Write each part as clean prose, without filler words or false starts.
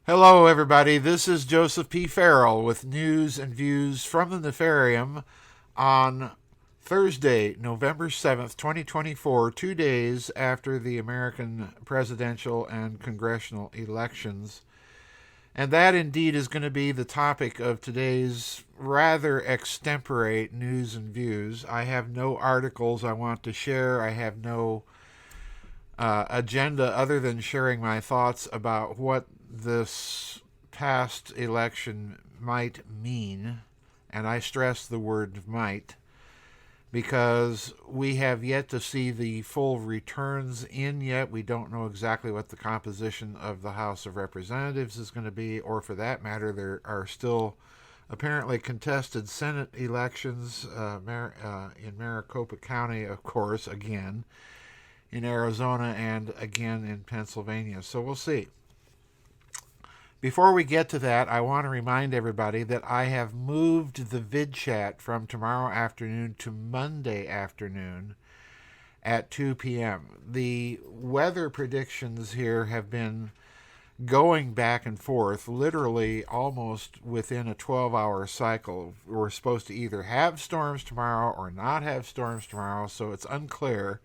Hello, everybody. This is Joseph P. Farrell with news and views from the Nefarium on Thursday, November 7th, 2024, 2 days after the American presidential and congressional elections. And that indeed is going to be the topic of today's rather extemporate news and views. I have no articles I want to share. I have no agenda other than sharing my thoughts about what this past election might mean. And I stress the word might because we have yet to see the full returns in yet. We don't know exactly what the composition of the House of Representatives is going to be, or for that matter, there are still apparently contested Senate elections in Maricopa County, of course, again, in Arizona, and again in Pennsylvania. So we'll see. Before we get to that, I want to remind everybody that I have moved the vid chat from tomorrow afternoon to Monday afternoon at 2 p.m. The weather predictions here have been going back and forth, literally almost within a 12-hour cycle. We're supposed to either have storms tomorrow or not have storms tomorrow, so it's unclear.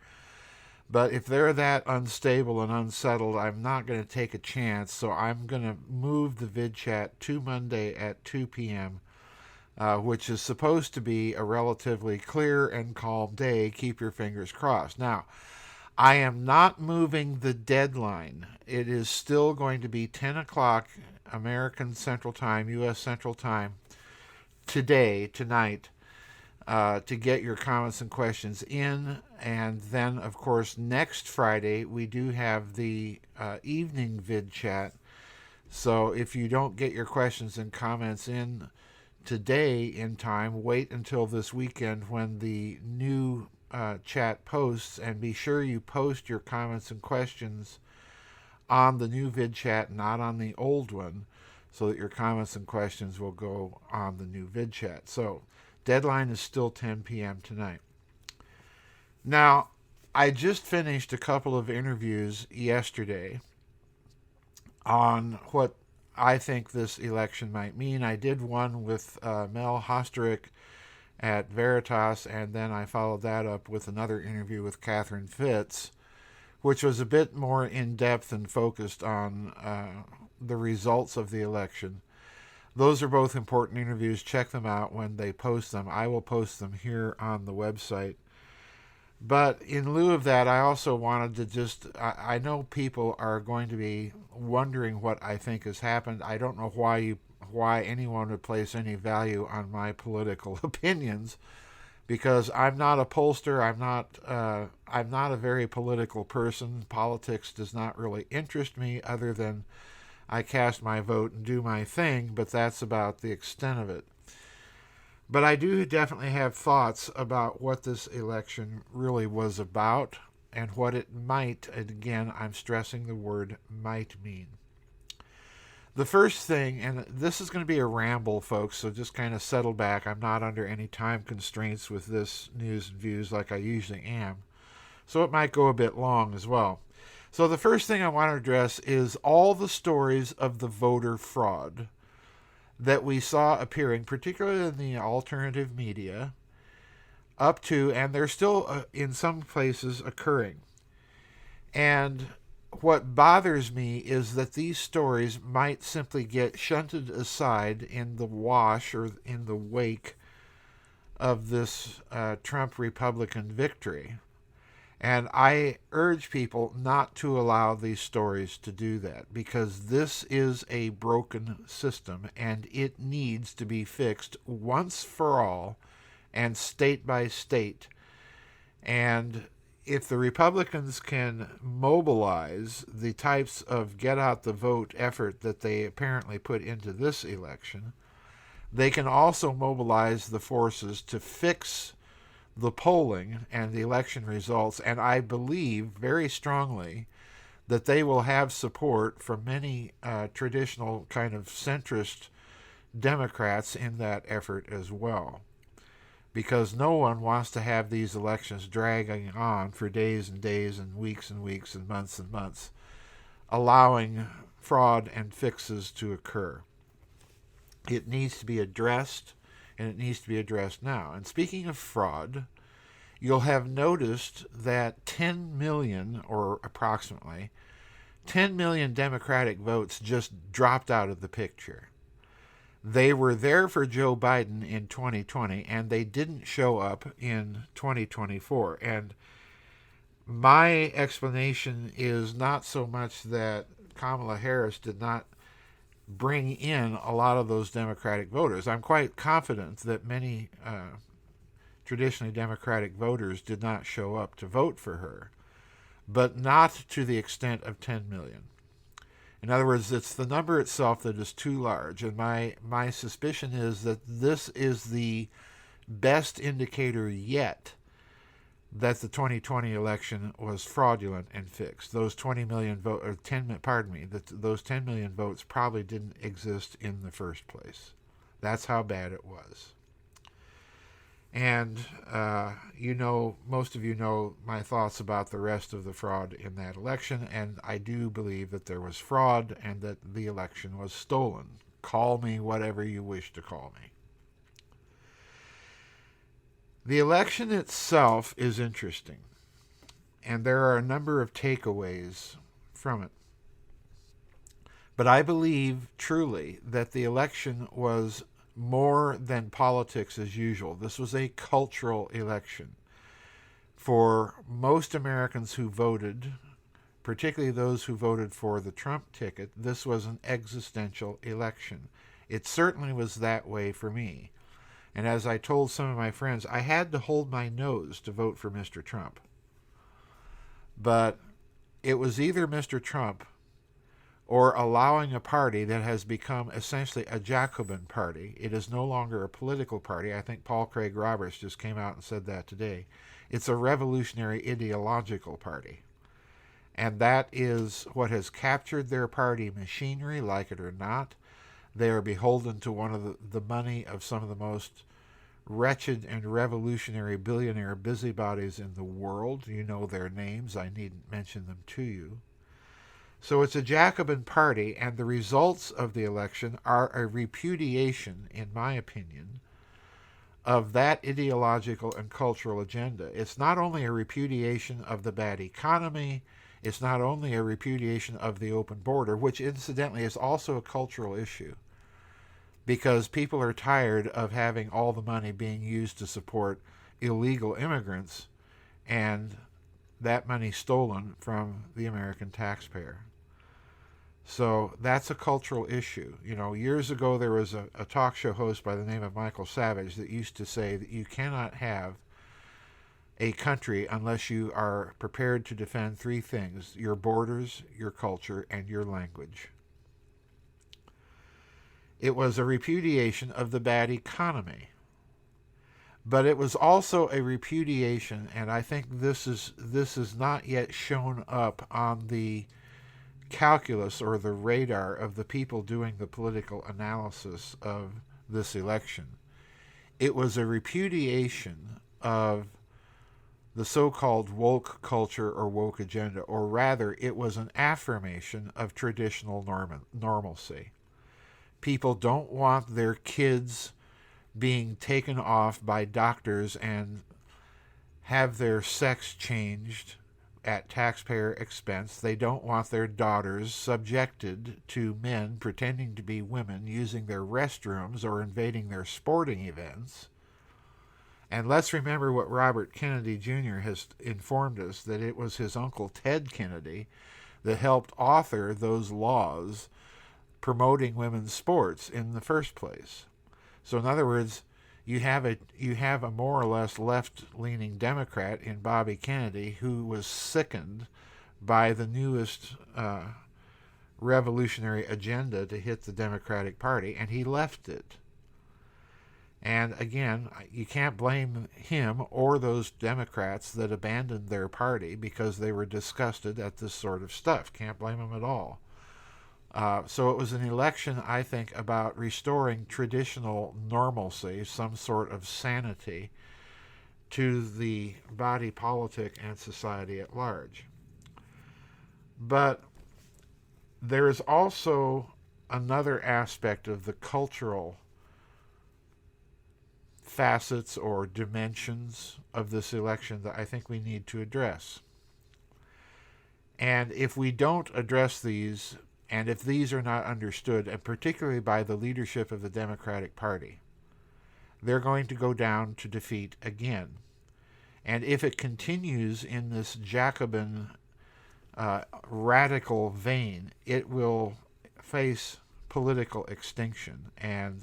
But if they're that unstable and unsettled, I'm not going to take a chance. So I'm going to move the vid chat to Monday at 2 p.m., which is supposed to be a relatively clear and calm day. Keep your fingers crossed. Now, I am not moving the deadline. It is still going to be 10 o'clock American Central Time, U.S. Central Time, tonight, to get your comments and questions in. And then, of course, next Friday, we do have the evening vid chat. So if you don't get your questions and comments in today in time, wait until this weekend when the new chat posts, and be sure you post your comments and questions on the new vid chat, not on the old one, so that your comments and questions will go on the new vid chat. So deadline is still 10 p.m. tonight. Now, I just finished a couple of interviews yesterday on what I think this election might mean. I did one with Mel Hosterick at Veritas, and then I followed that up with another interview with Catherine Fitz, which was a bit more in-depth and focused on the results of the election. Those are both important interviews. Check them out when they post them. I will post them here on the website. But in lieu of that, I also wanted to I know people are going to be wondering what I think has happened. I don't know why anyone would place any value on my political opinions, because I'm not a pollster. I'm not a very political person. Politics does not really interest me, other than I cast my vote and do my thing, but that's about the extent of it. But I do definitely have thoughts about what this election really was about and what it might, and again, I'm stressing the word might, mean. The first thing, and this is going to be a ramble, folks, so just kind of settle back. I'm not under any time constraints with this news and views like I usually am, so it might go a bit long as well. So the first thing I want to address is all the stories of the voter fraud that we saw appearing, particularly in the alternative media, up to, and they're still in some places occurring. And what bothers me is that these stories might simply get shunted aside in the wash or in the wake of this Trump Republican victory. And I urge people not to allow these stories to do that, because this is a broken system and it needs to be fixed once for all and state by state. And if the Republicans can mobilize the types of get out the vote effort that they apparently put into this election, they can also mobilize the forces to fix the polling and the election results, and I believe very strongly that they will have support from many traditional kind of centrist Democrats in that effort as well, because no one wants to have these elections dragging on for days and days and weeks and months, allowing fraud and fixes to occur. It needs to be addressed, and it needs to be addressed now. And speaking of fraud, you'll have noticed that 10 million, or approximately 10 million Democratic votes just dropped out of the picture. They were there for Joe Biden in 2020, and they didn't show up in 2024. And my explanation is not so much that Kamala Harris did not bring in a lot of those Democratic voters. I'm quite confident that many traditionally Democratic voters did not show up to vote for her, but not to the extent of 10 million. In other words, it's the number itself that is too large, and my suspicion is that this is the best indicator yet that the 2020 election was fraudulent and fixed. Those 20 million vote, or 10, pardon me, those 10 million votes probably didn't exist in the first place. That's how bad it was. And most of you know my thoughts about the rest of the fraud in that election, and I do believe that there was fraud and that the election was stolen. Call me whatever you wish to call me. The election itself is interesting, and there are a number of takeaways from it. But I believe truly that the election was more than politics as usual. This was a cultural election. For most Americans who voted, particularly those who voted for the Trump ticket, this was an existential election. It certainly was that way for me. And as I told some of my friends, I had to hold my nose to vote for Mr. Trump. But it was either Mr. Trump or allowing a party that has become essentially a Jacobin party. It is no longer a political party. I think Paul Craig Roberts just came out and said that today. It's a revolutionary ideological party. And that is what has captured their party machinery, like it or not. They are beholden to one of the money of some of the most wretched and revolutionary billionaire busybodies in the world. You know their names. I needn't mention them to you. So it's a Jacobin party, and the results of the election are a repudiation, in my opinion, of that ideological and cultural agenda. It's not only a repudiation of the bad economy, it's not only a repudiation of the open border, which incidentally is also a cultural issue, because people are tired of having all the money being used to support illegal immigrants and that money stolen from the American taxpayer. So that's a cultural issue. Years ago there was a talk show host by the name of Michael Savage that used to say that you cannot have a country unless you are prepared to defend three things: your borders, your culture, and your language. It was a repudiation of the bad economy. But it was also a repudiation, and I think this is not yet shown up on the calculus or the radar of the people doing the political analysis of this election. It was a repudiation of the so-called woke culture or woke agenda, or rather, it was an affirmation of traditional normalcy. People don't want their kids being taken off by doctors and have their sex changed at taxpayer expense. They don't want their daughters subjected to men pretending to be women using their restrooms or invading their sporting events. And let's remember what Robert Kennedy Jr. has informed us, that it was his uncle Ted Kennedy that helped author those laws promoting women's sports in the first place. So in other words, you have a more or less left-leaning Democrat in Bobby Kennedy who was sickened by the newest revolutionary agenda to hit the Democratic Party, and he left it. And again, you can't blame him or those Democrats that abandoned their party because they were disgusted at this sort of stuff. Can't blame them at all. So it was an election, I think, about restoring traditional normalcy, some sort of sanity, to the body politic and society at large. But There is also another aspect of the cultural facets or dimensions of this election that I think we need to address. And if we don't address these, and if these are not understood, and particularly by the leadership of the Democratic Party, they're going to go down to defeat again. And if it continues in this Jacobin radical vein, it will face political extinction. And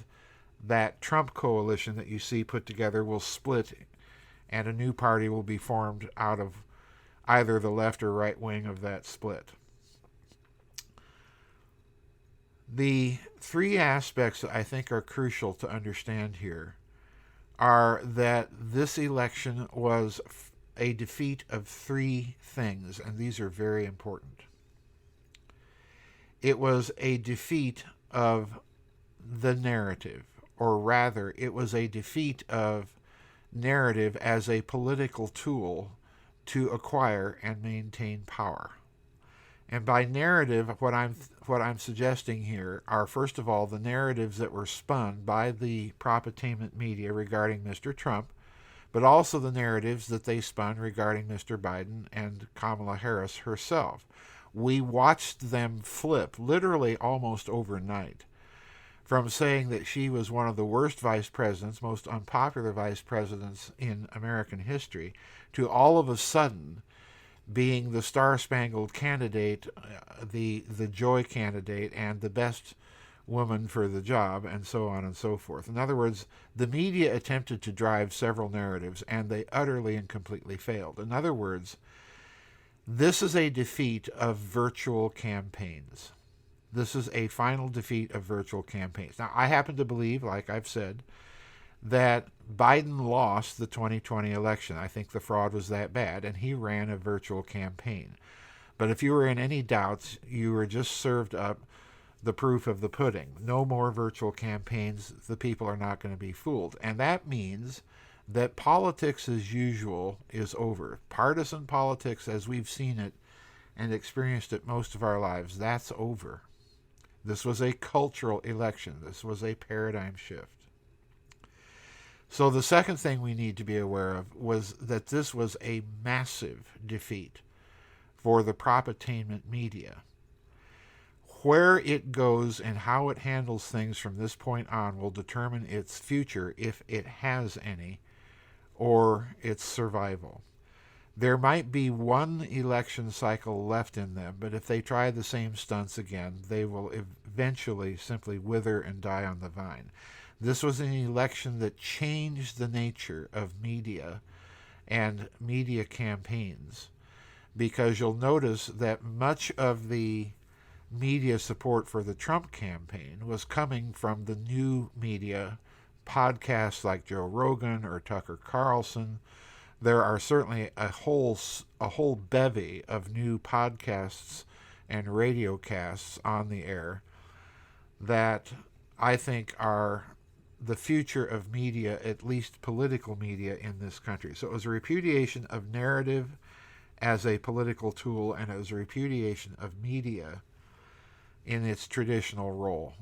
that Trump coalition that you see put together will split, and a new party will be formed out of either the left or right wing of that split. The three aspects that I think are crucial to understand here are that this election was a defeat of three things, and these are very important. It was a defeat of the narrative, or rather, it was a defeat of narrative as a political tool to acquire and maintain power. And by narrative, what I'm suggesting here are, first of all, the narratives that were spun by the propaganda media regarding Mr. Trump, but also the narratives that they spun regarding Mr. Biden and Kamala Harris herself. We watched them flip, literally almost overnight, from saying that she was one of the worst vice presidents, most unpopular vice presidents in American history, to all of a sudden being the star-spangled candidate, the joy candidate, and the best woman for the job, and so on and so forth. In other words, the media attempted to drive several narratives, and they utterly and completely failed. In other words, this is a defeat of virtual campaigns. This is a final defeat of virtual campaigns. Now, I happen to believe, like I've said, that Biden lost the 2020 election. I think the fraud was that bad, and he ran a virtual campaign. But if you were in any doubts, you were just served up the proof of the pudding. No more virtual campaigns. The people are not going to be fooled. And that means that politics as usual is over. Partisan politics, as we've seen it and experienced it most of our lives, that's over. This was a cultural election. This was a paradigm shift. So the second thing we need to be aware of was that this was a massive defeat for the propaganda media. Where it goes and how it handles things from this point on will determine its future, if it has any, or its survival. There might be one election cycle left in them, but if they try the same stunts again, they will eventually simply wither and die on the vine. This was an election that changed the nature of media and media campaigns, because you'll notice that much of the media support for the Trump campaign was coming from the new media, podcasts like Joe Rogan or Tucker Carlson. There are certainly a whole bevy of new podcasts and radio casts on the air that I think are the future of media, at least political media in this country. So it was a repudiation of narrative as a political tool, and it was a repudiation of media in its traditional role.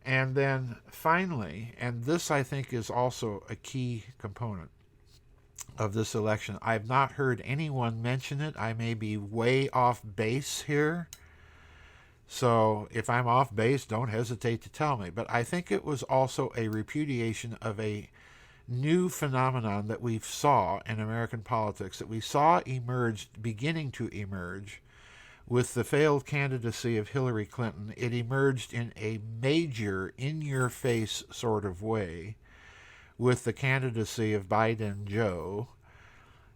And then finally, and this I think is also a key component of this election, I've not heard anyone mention it. I may be way off base here, so if I'm off base, don't hesitate to tell me. But I think it was also a repudiation of a new phenomenon that we saw in American politics, that we saw beginning to emerge with the failed candidacy of Hillary Clinton. It emerged in a major, in-your-face sort of way with the candidacy of Biden Joe,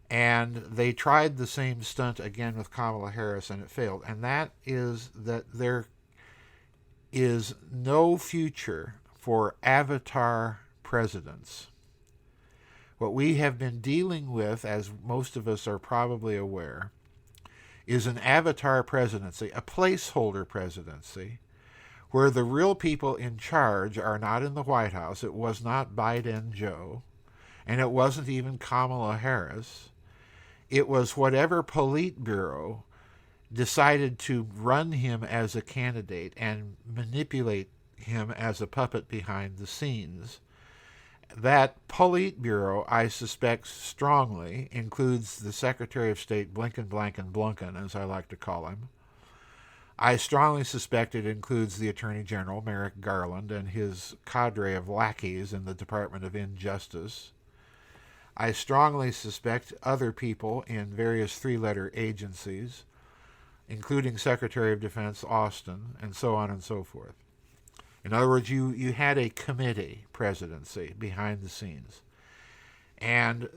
and they tried the same stunt again with Kamala Harris, and it failed. And that is that there is no future for avatar presidents. What we have been dealing with, as most of us are probably aware, is an avatar presidency, a placeholder presidency, where the real people in charge are not in the White House. It was not Biden Joe, and it wasn't even Kamala Harris. It was whatever Politburo decided to run him as a candidate and manipulate him as a puppet behind the scenes. That Politburo, I suspect strongly, includes the Secretary of State Blinken, Blanken, Blunken, as I like to call him. I strongly suspect it includes the Attorney General, Merrick Garland, and his cadre of lackeys in the Department of Injustice. I strongly suspect other people in various three-letter agencies, including Secretary of Defense Austin, and so on and so forth. In other words, you had a committee presidency behind the scenes. And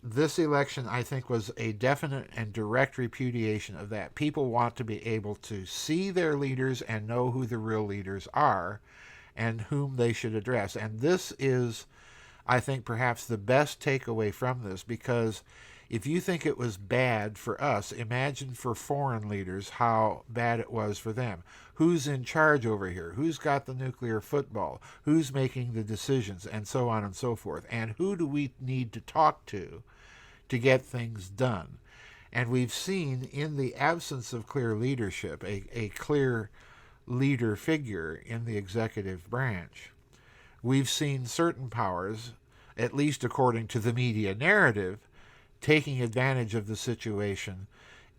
this election, I think, was a definite and direct repudiation of that. People want to be able to see their leaders and know who the real leaders are and whom they should address. And this is, I think, perhaps the best takeaway from this, because if you think it was bad for us, imagine for foreign leaders how bad it was for them. Who's in charge over here? Who's got the nuclear football? Who's making the decisions? And so on and so forth. And who do we need to talk to get things done? And we've seen, in the absence of clear leadership, a clear leader figure in the executive branch, we've seen certain powers, at least according to the media narrative, taking advantage of the situation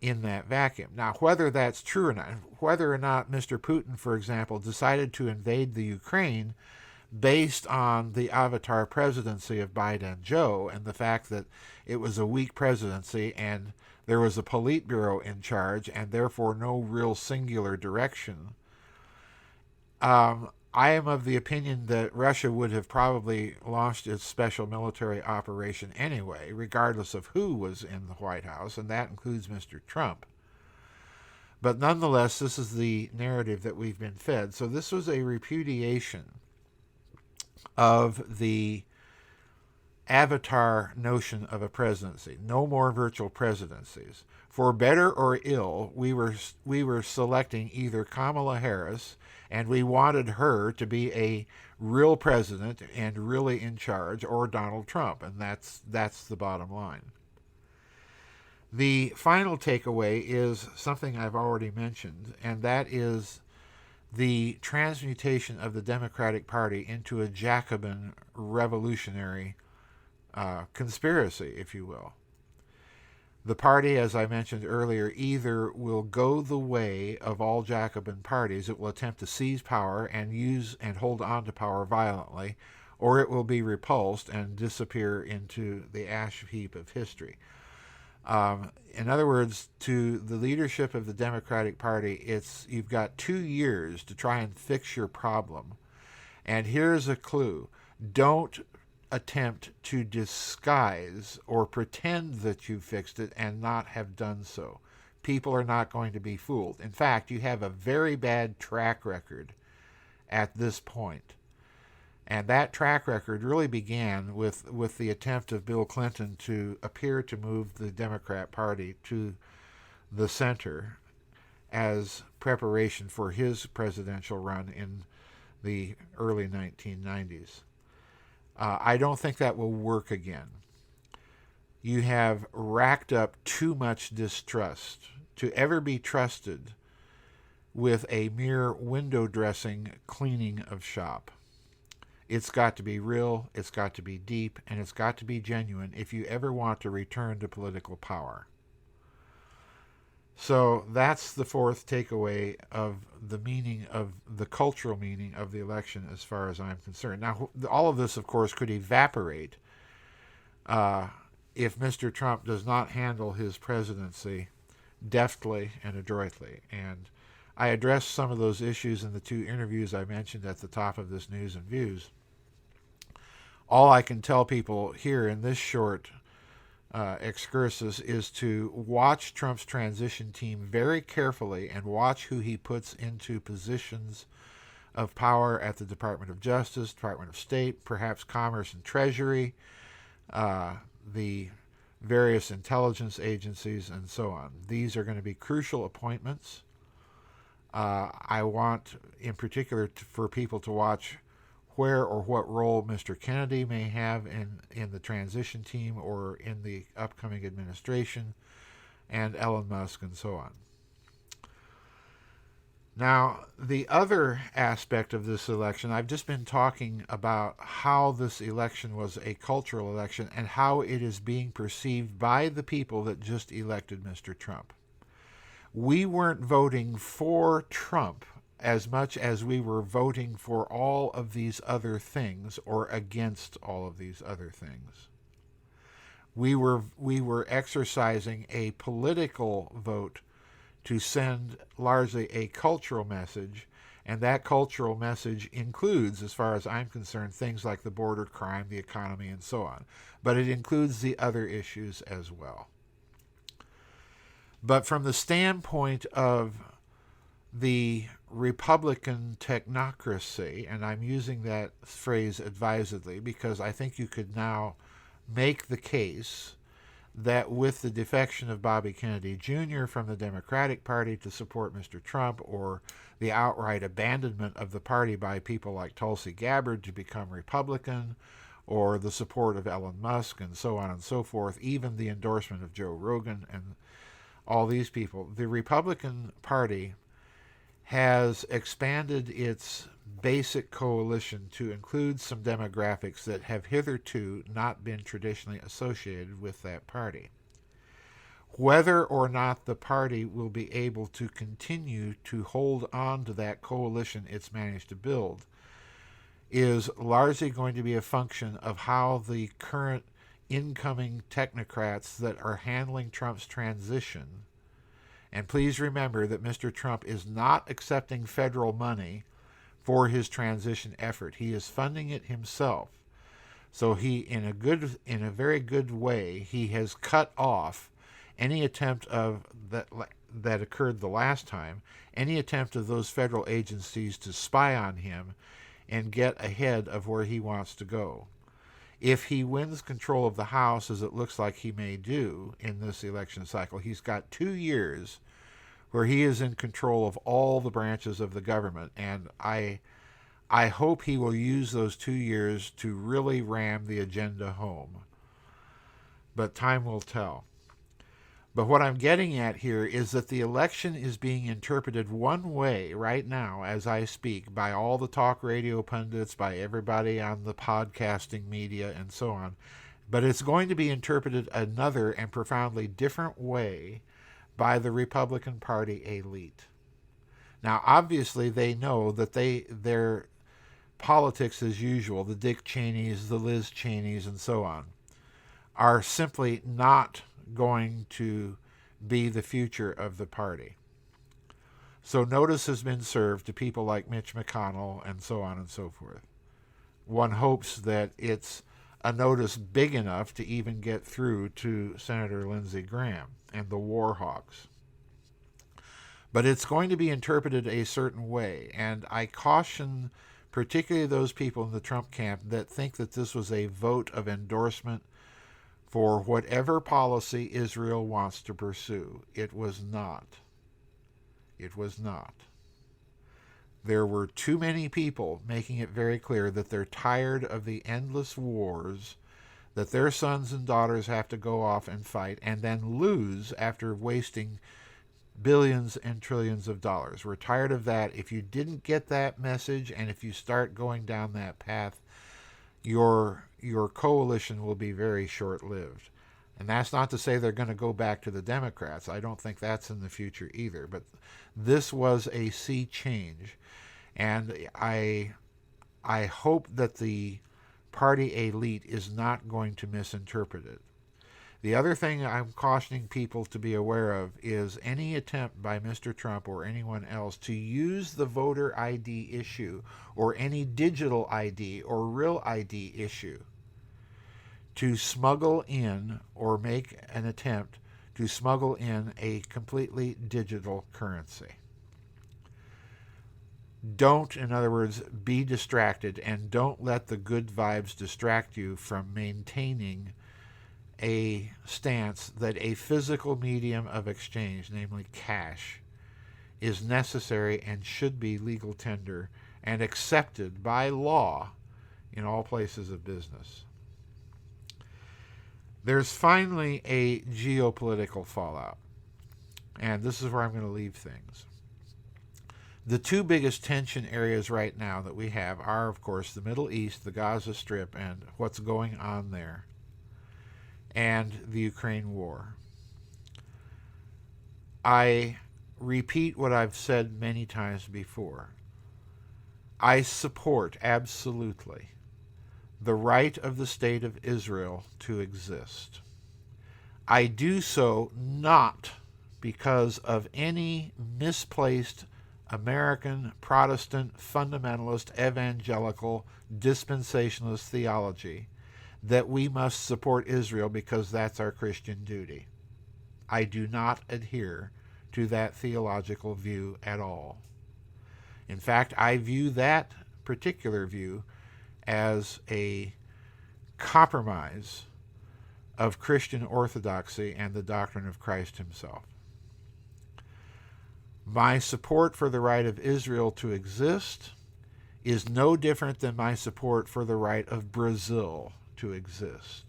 in that vacuum. Now, whether that's true or not, whether or not Mr. Putin, for example, decided to invade the Ukraine based on the avatar presidency of Biden Joe and the fact that it was a weak presidency and there was a Politburo in charge and therefore no real singular direction, I am of the opinion that Russia would have probably launched its special military operation anyway, regardless of who was in the White House, and that includes Mr. Trump. But nonetheless, this is the narrative that we've been fed. So this was a repudiation of the avatar notion of a presidency. No more virtual presidencies. For better or ill, we were selecting either Kamala Harris, and we wanted her to be a real president and really in charge, or Donald Trump, and that's the bottom line. The final takeaway is something I've already mentioned, and that is the transmutation of the Democratic Party into a Jacobin revolutionary conspiracy, if you will. The party, as I mentioned earlier, either will go the way of all Jacobin parties, it will attempt to seize power and use and hold on to power violently, or it will be repulsed and disappear into the ash heap of history. In other words, to the leadership of the Democratic Party, you've got 2 years to try and fix your problem. And here's a clue. Don't attempt to disguise or pretend that you fixed it and not have done so. People are not going to be fooled. In fact, you have a very bad track record at this point. And that track record really began with the attempt of Bill Clinton to appear to move the Democrat Party to the center as preparation for his presidential run in the early 1990s. I don't think that will work again. You have racked up too much distrust to ever be trusted with a mere window dressing cleaning of shop. It's got to be real, it's got to be deep, and it's got to be genuine if you ever want to return to political power. So that's the fourth takeaway of the meaning of the cultural meaning of the election as far as I'm concerned. Now, all of this, of course, could evaporate if Mr. Trump does not handle his presidency deftly and adroitly. And I addressed some of those issues in the 2 interviews I mentioned at the top of this News and Views. All I can tell people here in this short excursus is to watch Trump's transition team very carefully and watch who he puts into positions of power at the Department of Justice, Department of State, perhaps Commerce and Treasury, the various intelligence agencies, and so on. These are going to be crucial appointments. I want, in particular, for people to watch where or what role Mr. Kennedy may have in the transition team or in the upcoming administration, and Elon Musk and so on. Now, the other aspect of this election, I've just been talking about how this election was a cultural election and how it is being perceived by the people that just elected Mr. Trump. We weren't voting for Trump as much as we were voting for all of these other things or against all of these other things. We were exercising a political vote to send largely a cultural message, and that cultural message includes, as far as I'm concerned, things like the border crime, the economy, and so on. But it includes the other issues as well. But from the standpoint of the Republican technocracy, and I'm using that phrase advisedly because I think you could now make the case that with the defection of Bobby Kennedy Jr. from the Democratic Party to support Mr. Trump, or the outright abandonment of the party by people like Tulsi Gabbard to become Republican, or the support of Elon Musk and so on and so forth, even the endorsement of Joe Rogan and all these people, the Republican Party has expanded its basic coalition to include some demographics that have hitherto not been traditionally associated with that party. Whether or not the party will be able to continue to hold on to that coalition it's managed to build is largely going to be a function of how the current incoming technocrats that are handling Trump's transition. And please remember that Mr. Trump is not accepting federal money for his transition effort. He is funding it himself. So he, in a very good way, he has cut off any attempt of that occurred the last time, any attempt of those federal agencies to spy on him and get ahead of where he wants to go. If he wins control of the House, as it looks like he may do in this election cycle, he's got 2 years where he is in control of all the branches of the government. And I hope he will use those 2 years to really ram the agenda home. But time will tell. But what I'm getting at here is that the election is being interpreted one way right now as I speak by all the talk radio pundits, by everybody on the podcasting media and so on. But it's going to be interpreted another and profoundly different way by the Republican Party elite. Now, obviously, they know that their politics as usual, the Dick Cheneys, the Liz Cheneys, and so on, are simply not going to be the future of the party. So notice has been served to people like Mitch McConnell and so on and so forth. One hopes that it's a notice big enough to even get through to Senator Lindsey Graham and the war hawks. But it's going to be interpreted a certain way, and I caution particularly those people in the Trump camp that think that this was a vote of endorsement for whatever policy Israel wants to pursue. It was not. It was not. There were too many people making it very clear that they're tired of the endless wars that their sons and daughters have to go off and fight and then lose after wasting billions and trillions of dollars. We're tired of that. If you didn't get that message, and if you start going down that path, your coalition will be very short-lived. And that's not to say they're going to go back to the Democrats. I don't think that's in the future either. But this was a sea change. And I hope that the party elite is not going to misinterpret it. The other thing I'm cautioning people to be aware of is any attempt by Mr. Trump or anyone else to use the voter ID issue or any digital ID or real ID issue to smuggle in or make an attempt to smuggle in a completely digital currency. Don't, in other words, be distracted, and don't let the good vibes distract you from maintaining a stance that a physical medium of exchange, namely cash, is necessary and should be legal tender and accepted by law in all places of business. There's finally a geopolitical fallout, and this is where I'm going to leave things. The two biggest tension areas right now that we have are, of course, the Middle East, the Gaza Strip, and what's going on there, and the Ukraine war. I repeat what I've said many times before. I support absolutely the right of the state of Israel to exist. I do so not because of any misplaced American Protestant fundamentalist evangelical dispensationalist theology that we must support Israel because that's our Christian duty. I do not adhere to that theological view at all. In fact, I view that particular view as a compromise of Christian orthodoxy and the doctrine of Christ himself. My support for the right of Israel to exist is no different than my support for the right of Brazil to exist,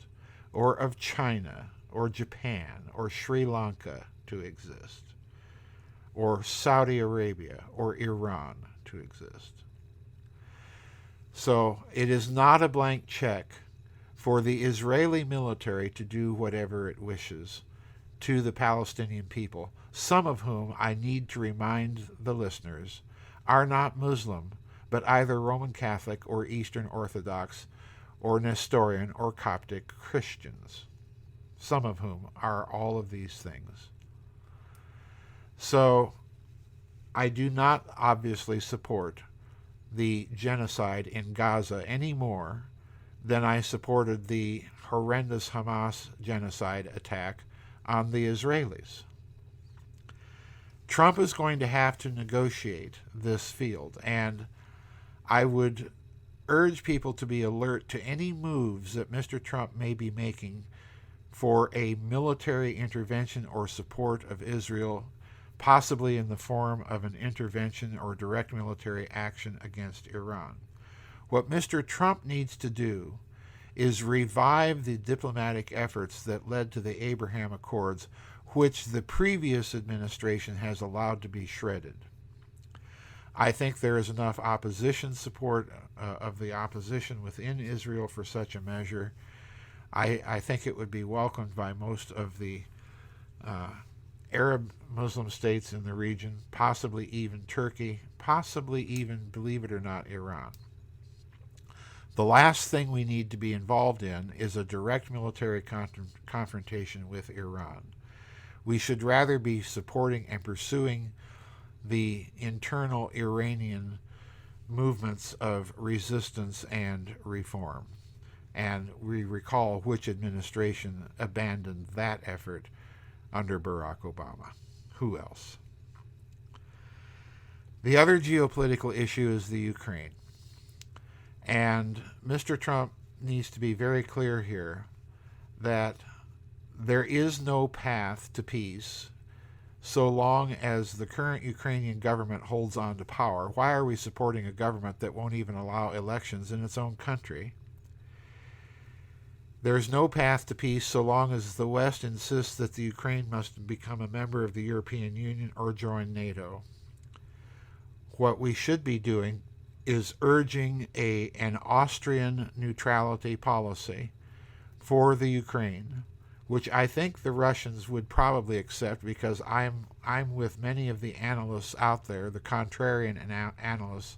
or of China, or Japan, or Sri Lanka to exist, or Saudi Arabia, or Iran to exist. So it is not a blank check for the Israeli military to do whatever it wishes to the Palestinian people, some of whom, I need to remind the listeners, are not Muslim, but either Roman Catholic or Eastern Orthodox or Nestorian or Coptic Christians, some of whom are all of these things. So I do not obviously support the genocide in Gaza any more than I supported the horrendous Hamas genocide attack on the Israelis. Trump is going to have to negotiate this field, and I would urge people to be alert to any moves that Mr. Trump may be making for a military intervention or support of Israel, possibly in the form of an intervention or direct military action against Iran. What Mr. Trump needs to do is revive the diplomatic efforts that led to the Abraham Accords, which the previous administration has allowed to be shredded. I think there is enough opposition support of the opposition within Israel for such a measure. I think it would be welcomed by most of the Arab Muslim states in the region, possibly even Turkey, possibly even, believe it or not, Iran. The last thing we need to be involved in is a direct military confrontation with Iran. We should rather be supporting and pursuing the internal Iranian movements of resistance and reform. And we recall which administration abandoned that effort under Barack Obama. Who else? The other geopolitical issue is the Ukraine. And Mr. Trump needs to be very clear here that there is no path to peace so long as the current Ukrainian government holds on to power. Why are we supporting a government that won't even allow elections in its own country? There is no path to peace so long as the West insists that the Ukraine must become a member of the European Union or join NATO. What we should be doing is urging an Austrian neutrality policy for the Ukraine, which I think the Russians would probably accept, because I'm with many of the analysts out there, the contrarian analysts,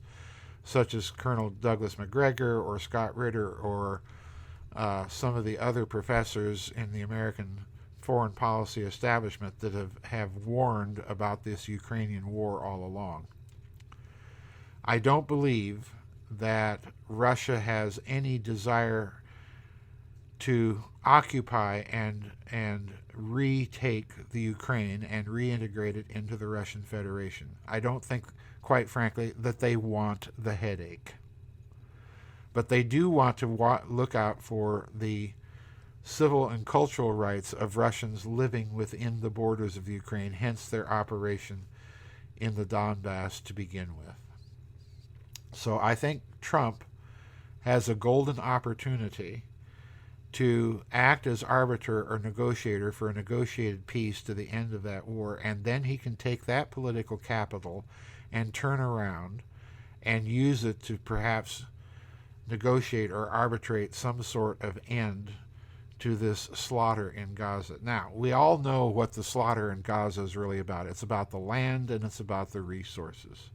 such as Colonel Douglas McGregor or Scott Ritter or some of the other professors in the American foreign policy establishment that have warned about this Ukrainian war all along. I don't believe that Russia has any desire to occupy and retake the Ukraine and reintegrate it into the Russian Federation. I don't think, quite frankly, that they want the headache. But they do want to look out for the civil and cultural rights of Russians living within the borders of Ukraine, hence their operation in the Donbass to begin with. So I think Trump has a golden opportunity to act as arbiter or negotiator for a negotiated peace to the end of that war, and then he can take that political capital and turn around and use it to perhaps negotiate or arbitrate some sort of end to this slaughter in Gaza. Now, we all know what the slaughter in Gaza is really about. It's about the land and it's about the resources.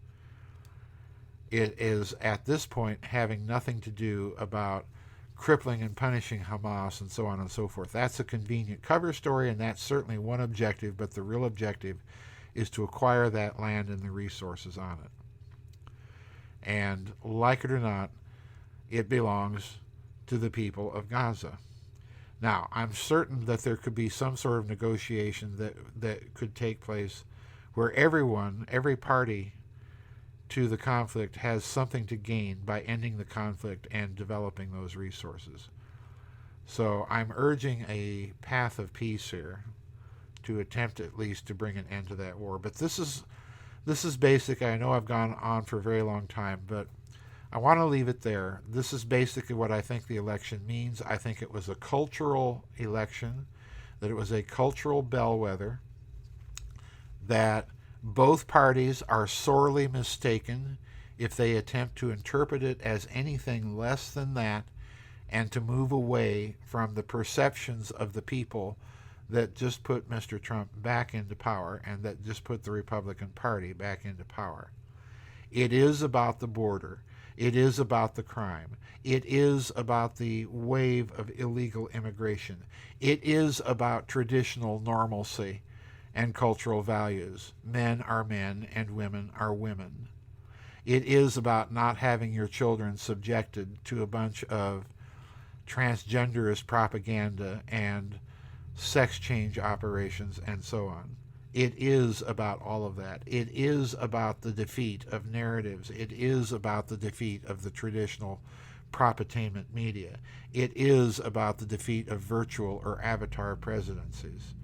It is, at this point, having nothing to do about crippling and punishing Hamas and so on and so forth. That's a convenient cover story, and that's certainly one objective, but the real objective is to acquire that land and the resources on it. And like it or not, it belongs to the people of Gaza. Now, I'm certain that there could be some sort of negotiation that could take place where every party to the conflict has something to gain by ending the conflict and developing those resources. So I'm urging a path of peace here to attempt at least to bring an end to that war. But this is basic. I know I've gone on for a very long time, but I want to leave it there. This is basically what I think the election means. I think it was a cultural election, that it was a cultural bellwether, that both parties are sorely mistaken if they attempt to interpret it as anything less than that and to move away from the perceptions of the people that just put Mr. Trump back into power and that just put the Republican Party back into power. It is about the border. It is about the crime. It is about the wave of illegal immigration. It is about traditional normalcy and cultural values. Men are men and women are women. It is about not having your children subjected to a bunch of transgenderist propaganda and sex change operations and so on. It is about all of that. It is about the defeat of narratives. It is about the defeat of the traditional propaganda media. It is about the defeat of virtual or avatar presidencies.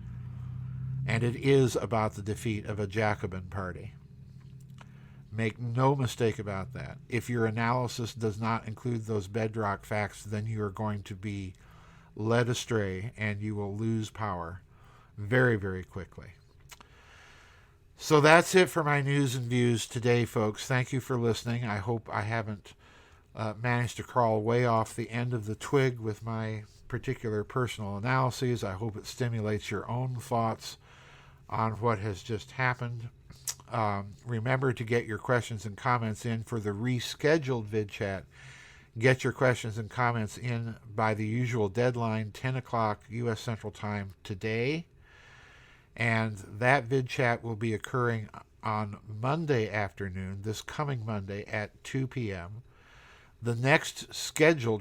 And it is about the defeat of a Jacobin party. Make no mistake about that. If your analysis does not include those bedrock facts, then you are going to be led astray and you will lose power very, very quickly. So that's it for my news and views today, folks. Thank you for listening. I hope I haven't managed to crawl way off the end of the twig with my particular personal analyses. I hope it stimulates your own thoughts on what has just happened. Remember to get your questions and comments in for the rescheduled vid chat. Get your questions and comments in by the usual deadline, 10 o'clock U.S. Central Time today. And that vid chat will be occurring on Monday afternoon, this coming Monday at 2 p.m. The next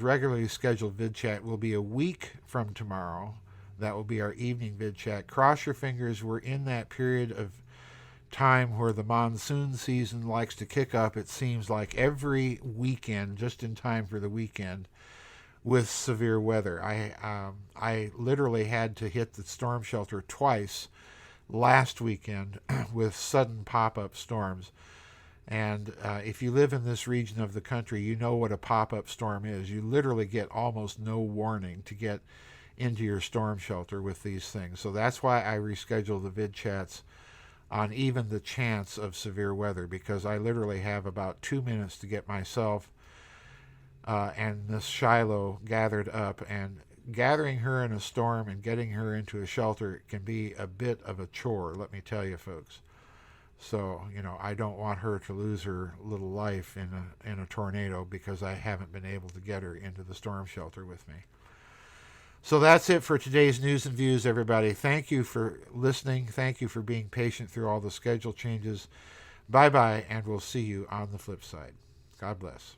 regularly scheduled vid chat will be a week from tomorrow. That will be our evening vid chat. Cross your fingers. We're in that period of time where the monsoon season likes to kick up. It seems like every weekend, just in time for the weekend, with severe weather. I literally had to hit the storm shelter twice last weekend with sudden pop-up storms. And if you live in this region of the country, you know what a pop-up storm is. You literally get almost no warning to get into your storm shelter with these things. So that's why I reschedule the vid chats on even the chance of severe weather, because I literally have about 2 minutes to get myself and Miss Shiloh gathered up, and gathering her in a storm and getting her into a shelter can be a bit of a chore, let me tell you, folks. So, I don't want her to lose her little life in a tornado because I haven't been able to get her into the storm shelter with me. So that's it for today's news and views, everybody. Thank you for listening. Thank you for being patient through all the schedule changes. Bye-bye, and we'll see you on the flip side. God bless.